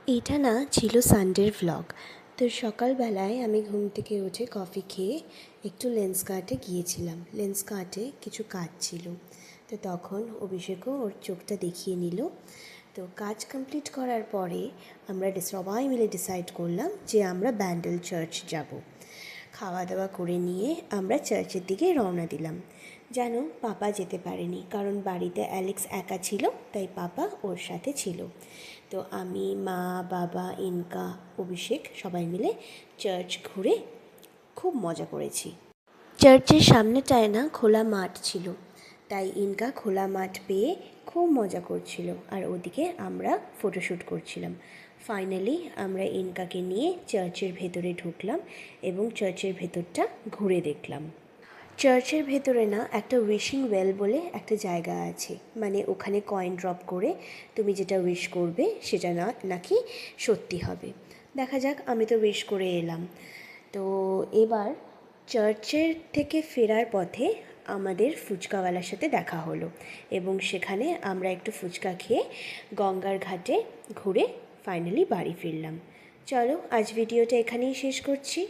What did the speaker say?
এটা না ছিল সানডের ভ্লগ। তো সকালবেলায় আমি ঘুম থেকে উঠে কফি খেয়ে একটু লেন্স কার্টে গিয়েছিলাম। লেন্স কার্টে কিছু কাজ ছিল, তো তখন অভিষেকও ওর চোখটা দেখিয়ে নিল। তো কাজ কমপ্লিট করার পরে আমরা সবাই মিলে ডিসাইড করলাম যে আমরা ব্যান্ডেল চার্চ যাব। খাওয়া দাওয়া করে নিয়ে আমরা চার্চের দিকে রওনা দিলাম। জানো, পাপা যেতে পারেনি, কারণ বাড়িতে অ্যালেক্স একা ছিল, তাই পাপা ওর সাথে ছিল। তো আমি, মা, বাবা, ইনকা, অভিষেক সবাই মিলে চার্চ ঘুরে খুব মজা করেছি। চার্চের সামনেটায় না খোলা মাঠ ছিল, তাই ইনকা খোলা মাঠ পেয়ে খুব মজা করছিল, আর ওদিকে আমরা ফটোশ্যুট করছিলাম। ফাইনালি আমরা ইনকাকে নিয়ে চার্চের ভেতরে ঢুকলাম এবং চার্চের ভেতরটা ঘুরে দেখলাম। চার্চের ভেতরে না একটা উইশিং ওয়েল বলে একটা জায়গা আছে, মানে ওখানে কয়েন ড্রপ করে তুমি যেটা উইশ করবে সেটা নাকি সত্যি হবে। দেখা যাক, আমি তো উইশ করে এলাম। তো এবার চার্চের থেকে ফেরার পথে আমাদের ফুচকাওয়ালার সাথে দেখা হলো এবং সেখানে আমরা একটু ফুচকা খেয়ে গঙ্গার ঘাটে ঘুরে ফাইনালি বাড়ি ফিরলাম। চলো, আজ ভিডিওটা এখানেই শেষ করছি।